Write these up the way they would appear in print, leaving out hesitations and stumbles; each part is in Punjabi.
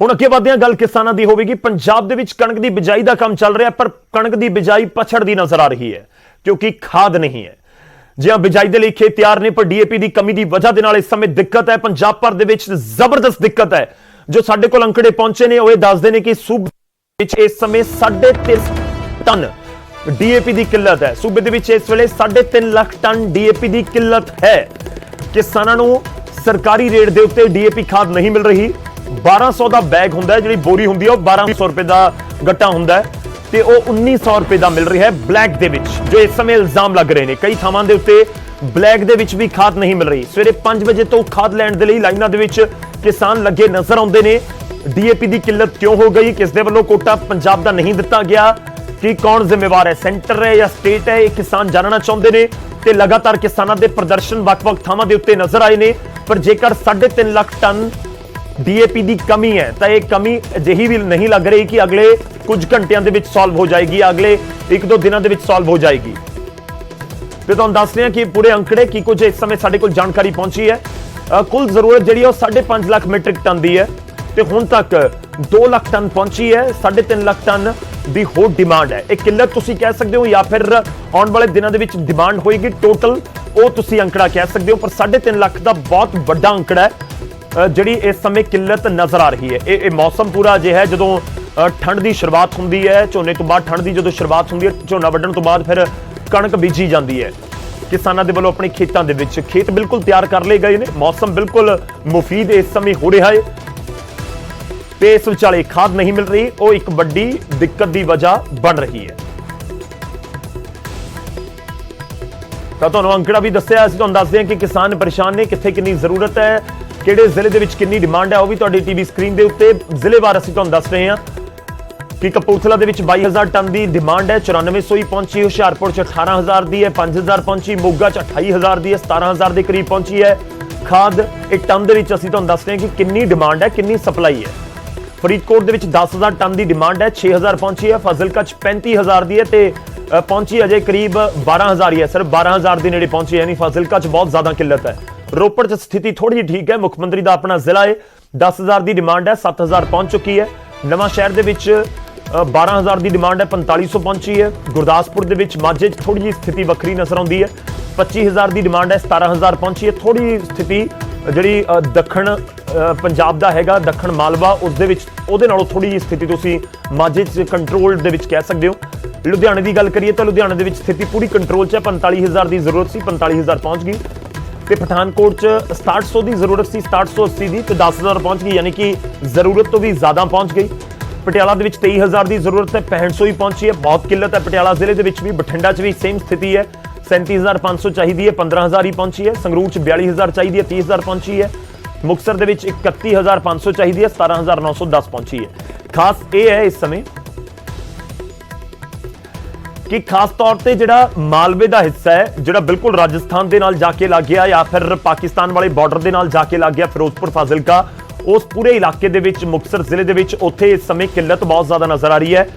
ਹੁਣ ਅੱਗੇ ਵਧਦੇ ਹਾਂ, ਗੱਲ ਕਿਸਾਨਾਂ ਦੀ ਹੋਵੇਗੀ। ਪੰਜਾਬ ਦੇ ਵਿੱਚ ਕਣਕ ਦੀ ਬਿਜਾਈ ਦਾ ਕੰਮ ਚੱਲ ਰਿਹਾ, ਪਰ ਕਣਕ ਦੀ ਬਿਜਾਈ ਪਛੜਦੀ ਨਜ਼ਰ ਆ ਰਹੀ ਹੈ ਕਿਉਂਕਿ ਖਾਦ ਨਹੀਂ ਹੈ। ਜਿਹਾਂ ਬਿਜਾਈ ਦੇ ਲਈ ਖੇਤ ਤਿਆਰ ਨੇ, ਪਰ ਡੀਏਪੀ ਦੀ ਕਮੀ ਦੀ ਵਜ੍ਹਾ ਦੇ ਨਾਲ ਇਸ ਸਮੇਂ ਦਿੱਕਤ ਹੈ। ਪੰਜਾਬ ਭਰ ਦੇ ਵਿੱਚ ਜ਼ਬਰਦਸਤ ਦਿੱਕਤ ਹੈ। ਜੋ ਸਾਡੇ ਕੋਲ ਅੰਕੜੇ ਪਹੁੰਚੇ ਨੇ ਉਹ ਇਹ ਦੱਸਦੇ ਨੇ ਕਿ ਸੂਬੇ ਵਿੱਚ ਇਸ ਸਮੇਂ 3.5 ਟਨ ਡੀਏਪੀ ਦੀ ਕਿੱਲਤ ਹੈ। ਸੂਬੇ ਦੇ ਵਿੱਚ ਇਸ ਵੇਲੇ 3.5 ਲੱਖ ਟਨ ਡੀਏਪੀ ਦੀ ਕਿੱਲਤ ਹੈ। ਕਿਸਾਨਾਂ ਨੂੰ ਸਰਕਾਰੀ ਰੇਟ ਦੇ ਉੱਤੇ ਡੀਏਪੀ ਖਾਦ ਨਹੀਂ ਮਿਲ ਰਹੀ। 1200 ਦਾ ਬੈਗ ਹੁੰਦਾ ਹੈ, ਜਿਹੜੀ ਬੋਰੀ ਹੁੰਦੀ ਹੈ ਉਹ 1200 ਰੁਪਏ ਦਾ ਗੱਟਾ ਹੁੰਦਾ ਹੈ ਤੇ ਉਹ 1900 ਰੁਪਏ ਦਾ ਮਿਲ ਰਿਹਾ ਹੈ ਬਲੈਕ ਦੇ ਵਿੱਚ, ਜੋ ਇਸ ਸਮੇਂ ਇਲਜ਼ਾਮ ਲੱਗ ਰਹੇ ਨੇ। ਕਈ ਥਾਵਾਂ ਦੇ ਉੱਤੇ ਬਲੈਕ ਦੇ ਵਿੱਚ ਵੀ ਖਾਦ ਨਹੀਂ ਮਿਲ ਰਹੀ। ਸਵੇਰੇ 5 ਵਜੇ ਤੋਂ ਖਾਦ ਲੈਣ ਦੇ ਲਈ ਲਾਈਨਾਂ ਦੇ ਵਿੱਚ ਕਿਸਾਨ ਲੱਗੇ ਨਜ਼ਰ ਆਉਂਦੇ ਨੇ। ਡੀਏਪੀ ਦੀ ਕਿੱਲਤ ਕਿਉਂ ਹੋ ਗਈ? ਕਿਸ ਦੇ ਵੱਲੋਂ ਕੋਟਾ ਪੰਜਾਬ ਦਾ ਨਹੀਂ ਦਿੱਤਾ ਗਿਆ? ਕਿ ਕੌਣ ਜ਼ਿੰਮੇਵਾਰ ਹੈ, ਸੈਂਟਰ ਹੈ ਜਾਂ ਸਟੇਟ ਹੈ? ਇਹ ਕਿਸਾਨ ਜਾਣਨਾ ਚਾਹੁੰਦੇ ਨੇ ਤੇ ਲਗਾਤਾਰ ਕਿਸਾਨਾਂ ਦੇ ਪ੍ਰਦਰਸ਼ਨ ਵੱਖ-ਵੱਖ ਥਾਵਾਂ ਦੇ ਉੱਤੇ ਨਜ਼ਰ ਆਏ ਨੇ। ਪਰ ਜੇਕਰ 3.5 ਲੱਖ ਟਨ ਡੀਏਪੀ ਦੀ ਕਮੀ ਹੈ ਤਾਂ ਇਹ ਕਮੀ ਅਜਿਹੀ ਵੀ ਨਹੀਂ ਲੱਗ ਰਹੀ ਕਿ ਅਗਲੇ ਕੁਝ ਘੰਟਿਆਂ ਦੇ ਵਿੱਚ ਸੋਲਵ ਹੋ ਜਾਏਗੀ, ਅਗਲੇ 1-2 ਦਿਨਾਂ ਦੇ ਵਿੱਚ ਸੋਲਵ ਹੋ ਜਾਏਗੀ। ਤੇ ਤੁਹਾਨੂੰ ਦੱਸ ਰਹੇ ਹਾਂ ਕਿ ਪੂਰੇ ਅੰਕੜੇ ਕੀ ਕੁਝ ਇਸ ਸਮੇਂ ਸਾਡੇ ਕੋਲ ਜਾਣਕਾਰੀ ਪਹੁੰਚੀ ਹੈ। ਕੁੱਲ ਜ਼ਰੂਰਤ ਜਿਹੜੀ ਉਹ 5.5 ਲੱਖ ਮੀਟ੍ਰਿਕ ਟਨ ਦੀ ਹੈ ਤੇ ਹੁਣ ਤੱਕ 2 ਲੱਖ ਟਨ ਪਹੁੰਚੀ ਹੈ। 3.5 ਲੱਖ ਟਨ ਦੀ ਹੋਰ ਡਿਮਾਂਡ ਹੈ। ਇਹ ਕਿੱਲਤ ਤੁਸੀਂ ਕਹਿ ਸਕਦੇ ਹੋ ਜਾਂ ਫਿਰ ਆਉਣ ਵਾਲੇ ਦਿਨਾਂ ਦੇ ਵਿੱਚ ਡਿਮਾਂਡ ਹੋਏਗੀ ਟੋਟਲ, ਉਹ ਤੁਸੀਂ ਅੰਕੜਾ ਕਹਿ ਸਕਦੇ ਹੋ। ਪਰ 3.5 ਲੱਖ ਦਾ ਬਹੁਤ ਵੱਡਾ ਅੰਕੜਾ ਹੈ ਜਿਹੜੀ ਇਸ ਸਮੇਂ ਕਿੱਲਤ ਨਜ਼ਰ ਆ ਰਹੀ ਹੈ। ਇਹ ਮੌਸਮ ਪੂਰਾ ਅਜਿਹਾ ਹੈ ਜਦੋਂ ਠੰਡ ਦੀ ਸ਼ੁਰੂਆਤ ਹੁੰਦੀ ਹੈ, ਝੋਨੇ ਤੋਂ ਬਾਅਦ ਠੰਡ ਦੀ ਜਦੋਂ ਸ਼ੁਰੂਆਤ ਹੁੰਦੀ ਹੈ, ਝੋਨਾ ਵੱਢਣ ਤੋਂ ਬਾਅਦ ਫਿਰ ਕਣਕ ਬੀਜੀ ਜਾਂਦੀ ਹੈ। ਕਿਸਾਨਾਂ ਦੇ ਵੱਲੋਂ ਆਪਣੇ ਖੇਤਾਂ ਦੇ ਵਿੱਚ ਖੇਤ ਬਿਲਕੁਲ ਤਿਆਰ ਕਰ ਲਏ ਗਏ ਨੇ। ਮੌਸਮ ਬਿਲਕੁਲ ਮੁਫੀਦ ਇਸ ਸਮੇਂ ਹੋ ਰਿਹਾ ਹੈ ਤੇ ਇਸ ਵਿਚਾਲੇ ਖਾਦ ਨਹੀਂ ਮਿਲ ਰਹੀ, ਉਹ ਇੱਕ ਵੱਡੀ ਦਿੱਕਤ ਦੀ ਵਜ੍ਹਾ ਬਣ ਰਹੀ ਹੈ। ਤਾਂ ਤੁਹਾਨੂੰ ਅੰਕੜਾ ਵੀ ਦੱਸਿਆ, ਅਸੀਂ ਤੁਹਾਨੂੰ ਦੱਸਦੇ ਹਾਂ ਕਿ ਕਿਸਾਨ ਪਰੇਸ਼ਾਨ ਨੇ, ਕਿੱਥੇ ਕਿੰਨੀ ਜ਼ਰੂਰਤ ਹੈ, ਕਿਹੜੇ ਜ਼ਿਲ੍ਹੇ ਦੇ ਵਿੱਚ ਕਿੰਨੀ ਡਿਮਾਂਡ ਹੈ, ਉਹ ਵੀ ਤੁਹਾਡੀ ਟੀਵੀ ਸਕਰੀਨ ਦੇ ਉੱਤੇ ਜ਼ਿਲ੍ਹੇਵਾਰ ਅਸੀਂ ਤੁਹਾਨੂੰ ਦੱਸ ਰਹੇ ਹਾਂ ਕਿ ਕਪੂਰਥਲਾ ਦੇ ਵਿੱਚ 22,000 ਟਨ ਦੀ ਡਿਮਾਂਡ ਹੈ, 9400 ਹੀ ਪਹੁੰਚੀ। ਹੁਸ਼ਿਆਰਪੁਰ 'ਚ 18,000 ਦੀ ਹੈ, 5,000 ਪਹੁੰਚੀ। ਮੋਗਾ 'ਚ 28,000 ਦੀ ਹੈ, 17,000 ਦੇ ਕਰੀਬ ਪਹੁੰਚੀ ਹੈ। ਖਾਦ ਇੱਕ ਟਨ ਦੇ ਵਿੱਚ ਅਸੀਂ ਤੁਹਾਨੂੰ ਦੱਸ ਰਹੇ ਹਾਂ ਕਿ ਕਿੰਨੀ ਡਿਮਾਂਡ ਹੈ, ਕਿੰਨੀ ਸਪਲਾਈ ਹੈ। ਫਰੀਦਕੋਟ ਦੇ ਵਿੱਚ 10,000 ਟਨ ਦੀ ਡਿਮਾਂਡ ਹੈ, 6,000 ਪਹੁੰਚੀ ਹੈ। ਫਾਜ਼ਿਲਕਾ 'ਚ 35,000 ਦੀ ਹੈ ਤੇ ਪਹੁੰਚੀ ਅਜੇ ਕਰੀਬ 12,000 ਹੀ ਹੈ, ਸਿਰਫ 12,000 ਦੇ ਨੇੜੇ ਪਹੁੰਚੀ, ਯਾਨੀ ਫਾਜ਼ਿਲਕਾ 'ਚ ਬਹੁਤ ਜ਼ਿਆਦਾ ਕਿੱਲਤ ਹੈ। ਰੋਪੜ 'ਚ ਸਥਿਤੀ ਥੋੜੀ ਜਿਹੀ ਠੀਕ ਹੈ, ਮੁੱਖ ਮੰਤਰੀ ਦਾ ਆਪਣਾ ਜ਼ਿਲ੍ਹਾ ਹੈ। 10,000 ਦੀ ਡਿਮਾਂਡ ਹੈ, 7,000 ਪਹੁੰਚ ਚੁੱਕੀ ਹੈ। ਨਵਾਂ ਸ਼ਹਿਰ ਦੇ ਵਿੱਚ 12,000 ਦੀ ਡਿਮਾਂਡ ਹੈ, 4,500 ਪਹੁੰਚੀ ਹੈ। ਗੁਰਦਾਸਪੁਰ ਦੇ ਵਿੱਚ ਮਾਝੇ 'ਚ ਥੋੜੀ ਜਿਹੀ ਸਥਿਤੀ ਵੱਖਰੀ ਨਜ਼ਰ ਆਉਂਦੀ ਹੈ, 25,000 ਦੀ ਡਿਮਾਂਡ ਹੈ, 17,000 ਪਹੁੰਚੀ ਹੈ। ਥੋੜੀ ਜਿਹੀ ਸਥਿਤੀ ਜਿਹੜੀ ਦੱਖਣ ਪੰਜਾਬ ਦਾ ਹੈਗਾ, ਦੱਖਣ ਮਾਲਵਾ, ਉਸ ਦੇ ਵਿੱਚ ਉਹਦੇ ਨਾਲੋਂ ਥੋੜੀ ਜਿਹੀ ਸਥਿਤੀ ਤੁਸੀਂ ਮਾਝੇ 'ਚ ਕੰਟਰੋਲ ਦੇ ਵਿੱਚ ਕਹਿ ਸਕਦੇ ਹੋ। ਲੁਧਿਆਣੇ ਦੀ ਗੱਲ ਕਰੀਏ ਤਾਂ ਲੁਧਿਆਣੇ ਦੇ ਵਿੱਚ ਸਥਿਤੀ ਪੂਰੀ ਕੰਟਰੋਲ 'ਚ ਹੈ। 45,000 ਦੀ ਜ਼ਰੂਰਤ ਸੀ, 45,000 ਪਹੁੰਚ ਗਈ। ਤੇ ਪਠਾਨਕੋਟ 'ਚ 6700 ਦੀ ਜ਼ਰੂਰਤ ਸੀ, 6780 ਦੀ ਤੇ 10,000 ਪਹੁੰਚ ਗਈ, ਯਾਨੀ ਕਿ ਜ਼ਰੂਰਤ ਤੋਂ ਵੀ ਜ਼ਿਆਦਾ ਪਹੁੰਚ ਗਈ। ਪਟਿਆਲਾ ਦੇ ਵਿੱਚ 23,000 ਦੀ ਜ਼ਰੂਰਤ ਹੈ, 6500 ਹੀ ਪਹੁੰਚੀ ਹੈ। ਬਹੁਤ ਕਿੱਲਤ ਹੈ ਪਟਿਆਲਾ ਜ਼ਿਲ੍ਹੇ ਦੇ ਵਿੱਚ ਵੀ। ਬਠਿੰਡਾ 'ਚ ਵੀ ਸੇਮ ਸਥਿਤੀ ਹੈ, 37,500 ਚਾਹੀਦੀ ਹੈ, 15,000 ਹੀ ਪਹੁੰਚੀ ਹੈ। ਸੰਗਰੂਰ 'ਚ 42,000 ਚਾਹੀਦੀ ਹੈ, 30,000 ਪਹੁੰਚੀ ਹੈ। ਮੁਕਤਸਰ ਦੇ ਵਿੱਚ 31,500 ਚਾਹੀਦੀ ਹੈ, 17,910 ਪਹੁੰਚੀ ਹੈ। ਖਾਸ ਇਹ ਹੈ ਇਸ ਸਮੇਂ ਕਿ ਖਾਸ ਤੌਰ ਤੇ ਜਿਹੜਾ ਮਾਲਵੇ ਦਾ ਹਿੱਸਾ ਹੈ, ਜਿਹੜਾ ਬਿਲਕੁਲ ਰਾਜਸਥਾਨ ਦੇ ਨਾਲ ਜਾ ਕੇ ਲੱਗ ਗਿਆ ਜਾਂ ਫਿਰ ਪਾਕਿਸਤਾਨ ਵਾਲੇ ਬਾਰਡਰ ਦੇ ਨਾਲ ਜਾ ਕੇ ਲੱਗ ਗਿਆ, ਫਿਰੋਜ਼ਪੁਰ, ਫਾਜ਼ਿਲਕਾ, ਉਸ ਪੂਰੇ ਇਲਾਕੇ ਦੇ ਵਿੱਚ, ਮੁਕਤਸਰ ਜ਼ਿਲ੍ਹੇ ਦੇ ਵਿੱਚ, ਉੱਥੇ ਇਸ ਸਮੇਂ ਕਿੱਲਤ ਬਹੁਤ ਜ਼ਿਆਦਾ ਨਜ਼ਰ ਆ ਰਹੀ ਹੈ।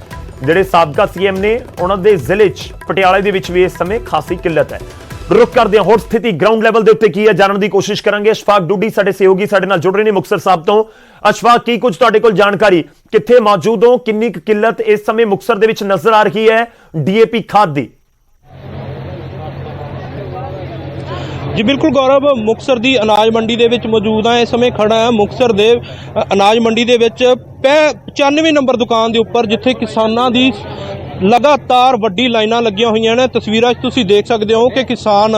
ਜਿਹੜੇ ਸਾਬਕਾ ਸੀਐਮ ਨੇ ਉਹਨਾਂ ਦੇ ਜ਼ਿਲ੍ਹੇ 'ਚ ਪਟਿਆਲੇ ਦੇ ਵਿੱਚ ਵੀ ਇਸ ਸਮੇਂ ਖਾਸੀ ਕਿੱਲਤ ਹੈ। ਰੁਕ ਕਰਦੇ ਹਾਂ, ਹੋਰ ਸਥਿਤੀ ਗਰਾਊਂਡ ਲੈਵਲ ਦੇ ਉੱਤੇ ਕੀ ਹੈ ਜਾਣਨ ਦੀ ਕੋਸ਼ਿਸ਼ ਕਰਾਂਗੇ। ਅਸ਼ਫਾਕ ਡੂਡੀ ਸਾਡੇ ਸਹਿਯੋਗੀ ਸਾਡੇ ਨਾਲ ਜੁੜ ਰਹੇ ਨੇ ਮੁਕਤਸਰ ਸਾਹਿਬ ਤੋਂ। ਅਸ਼ਫਾਕ, ਕੀ ਕੁਝ ਤੁਹਾਡੇ ਕੋਲ ਜਾਣਕਾਰੀ, ਕਿੱਥੇ ਮੌਜੂਦ ਹੋ, ਕਿੰਨੀ ਕਿੱਲਤ ਇਸ ਸਮੇਂ ਮੁਕਤਸਰ ਦੇ ਵਿੱਚ ਨਜ਼ਰ ਆ ਰਹੀ ਹੈ ਡੀਏਪੀ ਖਾਦ ਦੀ? ਜੀ ਬਿਲਕੁਲ ਗੌਰਵ, ਮੁਕਤਸਰ ਦੀ ਅਨਾਜ ਮੰਡੀ ਦੇ ਵਿੱਚ ਮੌਜੂਦ ਹਾਂ। ਇਸ ਸਮੇਂ ਖੜਾ ਹਾਂ ਮੁਕਤਸਰ ਦੇ ਅਨਾਜ ਮੰਡੀ ਦੇ ਵਿੱਚ 95 ਨੰਬਰ ਦੁਕਾਨ ਦੇ ਉੱਪਰ, ਜਿੱਥੇ ਕਿਸਾਨਾਂ ਦੀ ਲਗਾਤਾਰ ਵੱਡੀ ਲਾਈਨਾਂ ਲੱਗੀਆਂ ਹੋਈਆਂ ਨੇ। ਤਸਵੀਰਾਂ 'ਚ ਤੁਸੀਂ ਦੇਖ ਸਕਦੇ ਹੋ ਕਿ ਕਿਸਾਨ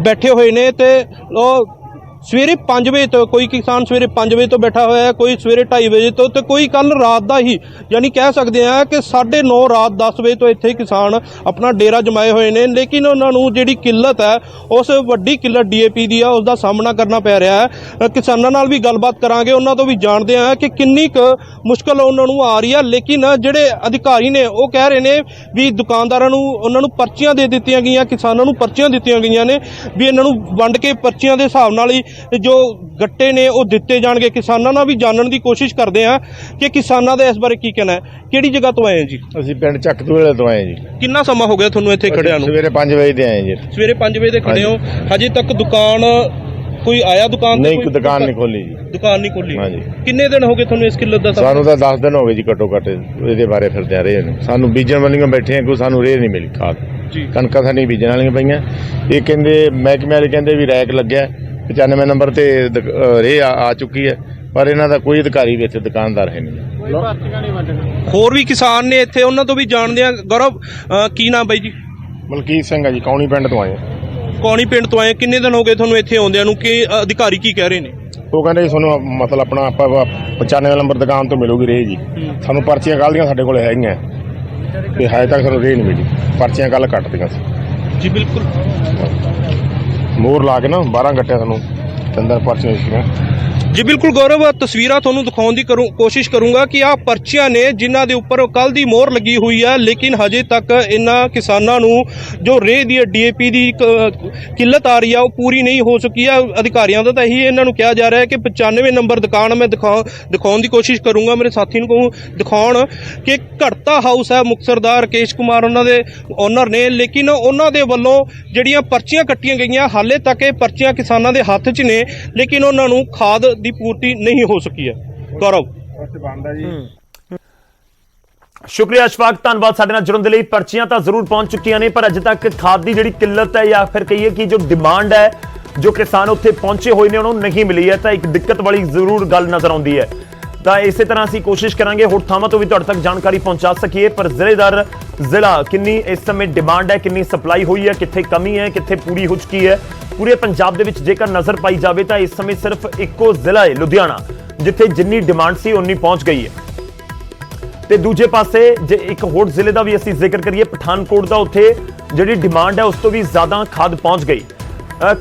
ਬੈਠੇ ਹੋਏ ਨੇ ਤੇ ਉਹ ਸਵੇਰੇ 5 ਵਜੇ ਤੋਂ, ਕੋਈ ਕਿਸਾਨ ਸਵੇਰੇ 5 ਵਜੇ ਤੋਂ ਬੈਠਾ ਹੋਇਆ ਹੈ, ਕੋਈ ਸਵੇਰੇ 2:30 ਵਜੇ ਤੋਂ, ਤੇ ਕੋਈ ਕੱਲ ਰਾਤ ਦਾ ਹੀ, ਯਾਨੀ ਕਹਿ ਸਕਦੇ ਆ ਕਿ 9:30 ਰਾਤ 10 ਵਜੇ ਤੋਂ ਇੱਥੇ ਕਿਸਾਨ ਆਪਣਾ ਡੇਰਾ ਜਮਾਏ ਹੋਏ ਨੇ। ਲੇਕਿਨ ਉਹਨਾਂ ਨੂੰ ਜਿਹੜੀ ਕਿੱਲਤ ਹੈ, ਉਸ ਵੱਡੀ ਕਿੱਲਤ ਡੀਏਪੀ ਦੀ ਆ, ਉਸ ਦਾ ਸਾਹਮਣਾ ਕਰਨਾ ਪੈ ਰਿਹਾ ਹੈ। ਕਿਸਾਨਾਂ ਨਾਲ ਵੀ ਗੱਲਬਾਤ ਕਰਾਂਗੇ, ਉਹਨਾਂ ਤੋਂ ਵੀ ਜਾਣਦੇ ਆ ਕਿ ਕਿੰਨੀ ਕੁ ਮੁਸ਼ਕਲ ਉਹਨਾਂ ਨੂੰ ਆ ਰਹੀ ਆ। ਲੇਕਿਨ ਜਿਹੜੇ ਅਧਿਕਾਰੀ ਨੇ ਉਹ ਕਹਿ ਰਹੇ ਨੇ ਵੀ ਦੁਕਾਨਦਾਰਾਂ ਨੂੰ, ਉਹਨਾਂ ਨੂੰ ਪਰਚੀਆਂ ਦੇ ਦਿੱਤੀਆਂ ਗਈਆਂ, ਕਿਸਾਨਾਂ ਨੂੰ ਪਰਚੀਆਂ ਦਿੱਤੀਆਂ ਗਈਆਂ ਨੇ ਵੀ ਇਹਨਾਂ ਨੂੰ ਵੰਡ ਕੇ ਪਰਚੀਆਂ ਦੇ ਹਿਸਾਬ ਨਾਲ ਹੀ ਜੋ ਗੱਟੇ ਨੇ ਉਹ ਦਿੱਤੇ ਜਾਣਗੇ। ਕਿਸਾਨਾਂ ਨਾਲ ਵੀ ਜਾਣਨ ਦੀ ਕੋਸ਼ਿਸ਼ ਕਰਦੇ ਆ ਕਿ ਕਿਸਾਨਾਂ ਦਾ ਇਸ ਬਾਰੇ ਕੀ ਕਹਿਣਾ ਹੈ। ਕਿਹੜੀ ਜਗ੍ਹਾ ਤੋਂ ਆਏ ਜੀ? ਅਸੀਂ ਪਿੰਡ ਚੱਕਦੂਲੇ ਤੋਂ ਆਏ ਜੀ। ਕਿੰਨਾ ਸਮਾਂ ਹੋ ਗਿਆ ਤੁਹਾਨੂੰ ਇੱਥੇ ਖੜਿਆਂ ਨੂੰ? ਸਵੇਰੇ 5 ਵਜੇ ਦੇ ਆਏ ਜੀ। ਸਵੇਰੇ 5 ਵਜੇ ਦੇ ਖੜੇ ਹੋ, ਹਜੇ ਤੱਕ ਦੁਕਾਨ ਕੋਈ ਆਇਆ ਦੁਕਾਨ ਤੇ? ਨਹੀਂ, ਕੋਈ ਦੁਕਾਨ ਨਹੀਂ ਖੋਲੀ ਜੀ। ਦੁਕਾਨ ਨਹੀਂ ਖੋਲੀ। ਹਾਂਜੀ। ਕਿੰਨੇ ਦਿਨ ਹੋ ਗਏ ਤੁਹਾਨੂੰ ਇਸ ਕਿੱਲਤ ਦਾ? ਸਾਨੂੰ ਤਾਂ 10 ਦਿਨ ਹੋ ਗਏ ਜੀ ਘੱਟੋ ਘੱਟ ਇਹਦੇ ਬਾਰੇ ਫਿਰਦਿਆਂ ਰਹੇ ਨੂੰ। ਸਾਨੂੰ ਬੀਜਣ ਵਾਲੀਆਂ ਬੈਠੇ ਆ, ਕੋਈ ਸਾਨੂੰ ਰੇਹ ਨਹੀਂ ਮਿਲੀ ਖਾਦ। ਜੀ। ਕਣਕਾਂ ਸਾਡੀਆਂ ਬੀਜਣ ਵਾਲੀਆਂ ਪਈਆਂ। ਇਹ ਕਹਿੰਦੇ ਮਹਿਕਮੇ ਵਾਲੇ ਕਹਿੰਦੇ ਵੀ ਰੈਕ ਲੱਗਿਆ 95 ਨੰਬਰ ਤੇ ਰੇਹ ਆ ਚੁੱਕੀ ਹੈ, ਪਰ ਇਹਨਾਂ ਦਾ ਕੋਈ ਅਧਿਕਾਰੀ ਵੀ ਇੱਥੇ ਦੁਕਾਨਦਾਰ ਹੈ ਨਹੀਂ। ਹੋਰ ਵੀ ਕਿਸਾਨ ਨੇ ਇੱਥੇ, ਉਹਨਾਂ ਤੋਂ ਵੀ ਜਾਣਦੇ ਆ। ਗੌਰਵ, ਕੀ ਨਾਮ ਬਾਈ ਜੀ? ਮਲਕੀਤ ਸਿੰਘ ਆ ਜੀ, ਕੌਣੀ ਪਿੰਡ ਤੋਂ ਆਏ। ਕੌਣੀ ਪਿੰਡ ਤੋਂ ਆਏ। ਕਿੰਨੇ ਦਿਨ ਹੋ ਗਏ ਤੁਹਾਨੂੰ ਇੱਥੇ ਆਉਂਦਿਆਂ ਨੂੰ? ਕਿ ਅਧਿਕਾਰੀ ਕੀ ਕਹਿ ਰਹੇ ਨੇ? ਉਹ ਕਹਿੰਦੇ ਜੀ ਤੁਹਾਨੂੰ ਮਤਲਬ ਆਪਣਾ ਆਪਾਂ 95 ਨੰਬਰ ਦੁਕਾਨ ਤੋਂ ਮਿਲੂਗੀ ਰੇਹ ਜੀ। ਸਾਨੂੰ ਪਰਚੀਆਂ ਕੱਲ੍ਹ ਦੀਆਂ ਸਾਡੇ ਕੋਲ ਹੈਗੀਆਂ, ਤੇ ਹਜੇ ਤੱਕ ਸਾਨੂੰ ਰੇਹ ਨਹੀਂ ਮਿਲੀ। ਪਰਚੀਆਂ ਕੱਲ੍ਹ ਕੱਟਦੀਆਂ ਸੀ ਜੀ। ਬਿਲਕੁਲ ਮੋਹਰ ਲਾ ਕੇ ਨਾ 12 ਗੱਟਿਆ ਸਾਨੂੰ ਅੰਦਰ ਪਰਚੀਆਂ ਦਿੱਤੀਆਂ। ਜੀ ਬਿਲਕੁਲ ਗੌਰਵ, ਤਸਵੀਰਾਂ ਤੁਹਾਨੂੰ ਦਿਖਾਉਣ ਦੀ ਕੋਸ਼ਿਸ਼ ਕਰੂੰਗਾ ਕਿ ਆਹ ਪਰਚੀਆਂ ਨੇ ਜਿਨ੍ਹਾਂ ਦੇ ਉੱਪਰ ਕੱਲ ਦੀ ਮੋਹਰ ਲੱਗੀ ਹੋਈ ਹੈ, ਲੇਕਿਨ ਹਜੇ ਤੱਕ ਇਹਨਾਂ ਕਿਸਾਨਾਂ ਨੂੰ ਜੋ ਰੇਹ ਦੀ DAP ਦੀ ਕਿੱਲਤ ਆ ਰਹੀ ਆ ਉਹ ਪੂਰੀ ਨਹੀਂ ਹੋ ਸਕੀ ਹੈ। ਅਧਿਕਾਰੀਆਂ ਦਾ ਤਾਂ ਇਹੀ ਇਹਨਾਂ ਨੂੰ ਕਿਹਾ ਜਾ ਰਿਹਾ ਹੈ ਕਿ 95 ਨੰਬਰ ਦੁਕਾਨ ਮੈਂ ਦਿਖਾਉਣ ਦੀ ਕੋਸ਼ਿਸ਼ ਕਰੂੰਗਾ। ਮੇਰੇ ਸਾਥੀ ਨੂੰ ਕਹੂੰ ਦਿਖਾਉਣ ਕਿ ਘੜਤਾ ਹਾਊਸ ਹੈ ਮੁਕਤਸਰ ਦਾ, ਰਕੇਸ਼ ਕੁਮਾਰ ਉਹਨਾਂ ਦੇ ਓਨਰ ਨੇ, ਲੇਕਿਨ ਉਹਨਾਂ ਦੇ ਵੱਲੋਂ ਜਿਹੜੀਆਂ ਪਰਚੀਆਂ ਕੱਟੀਆਂ ਗਈਆਂ ਹਾਲੇ ਤੱਕ ਇਹ ਪਰਚੀਆਂ ਕਿਸਾਨਾਂ ਦੇ ਹੱਥ 'ਚ ਨੇ, ਲੇਕਿਨ ਉਹਨਾਂ ਨੂੰ ਖਾਦ ਦੀ ਪੂਰਤੀ ਨਹੀਂ ਹੋ ਸਕੀ ਹੈ। ਗੌਰਵ, ਸ਼ੁਕਰੀਆ ਅਸ਼ਫਾਕ, ਧੰਨਵਾਦ ਸਾਡੇ ਨਾਲ ਜੁੜਨ ਦੇ ਲਈ। ਪਰਚੀਆਂ ਤਾਂ ਜ਼ਰੂਰ ਪਹੁੰਚ ਚੁੱਕੀਆਂ ਨੇ, ਪਰ ਅਜੇ ਤੱਕ ਖਾਦ ਦੀ ਜਿਹੜੀ ਕਿੱਲਤ ਹੈ ਜਾਂ ਫਿਰ ਕਹੀਏ ਕਿ ਜੋ ਡਿਮਾਂਡ ਹੈ ਜੋ ਕਿਸਾਨ ਉੱਥੇ ਪਹੁੰਚੇ ਹੋਏ ਨੇ ਉਹਨਾਂ ਨੂੰ ਨਹੀਂ ਮਿਲੀ ਹੈ, ਤਾਂ ਇੱਕ ਦਿੱਕਤ ਵਾਲੀ ਜ਼ਰੂਰ ਗੱਲ ਨਜ਼ਰ ਆਉਂਦੀ ਹੈ। ਤਾਂ ਇਸੇ ਤਰ੍ਹਾਂ ਅਸੀਂ ਕੋਸ਼ਿਸ਼ ਕਰਾਂਗੇ ਹੋਰ ਥਾਵਾਂ ਤੋਂ ਵੀ ਤੁਹਾਡੇ ਤੱਕ ਜਾਣਕਾਰੀ ਪਹੁੰਚਾ ਸਕੀਏ, ਪਰ ਜ਼ਿਲ੍ਹੇਦਾਰ ਜ਼ਿਲ੍ਹਾ ਕਿੰਨੀ ਇਸ ਸਮੇਂ ਡਿਮਾਂਡ ਹੈ, ਕਿੰਨੀ ਸਪਲਾਈ ਹੋਈ ਹੈ, ਕਿੱਥੇ ਕਮੀ ਹੈ, ਕਿੱਥੇ ਪੂਰੀ ਹੋ ਚੁੱਕੀ ਹੈ। ਪੂਰੇ ਪੰਜਾਬ ਦੇ ਵਿੱਚ ਜੇਕਰ ਨਜ਼ਰ ਪਾਈ ਜਾਵੇ ਤਾਂ ਇਸ ਸਮੇਂ ਸਿਰਫ ਇੱਕੋ ਜ਼ਿਲ੍ਹਾ ਹੈ ਲੁਧਿਆਣਾ, ਜਿੱਥੇ ਜਿੰਨੀ ਡਿਮਾਂਡ ਸੀ ਉਨੀ ਪਹੁੰਚ ਗਈ ਹੈ। ਤੇ ਦੂਜੇ ਪਾਸੇ ਜੇ ਇੱਕ ਹੋਰ ਜ਼ਿਲ੍ਹੇ ਦਾ ਵੀ ਅਸੀਂ ਜ਼ਿਕਰ ਕਰੀਏ, ਪਠਾਨਕੋਟ ਦਾ, ਉੱਥੇ ਜਿਹੜੀ ਡਿਮਾਂਡ ਹੈ ਉਸ ਤੋਂ ਵੀ ਜ਼ਿਆਦਾ ਖਾਦ ਪਹੁੰਚ ਗਈ।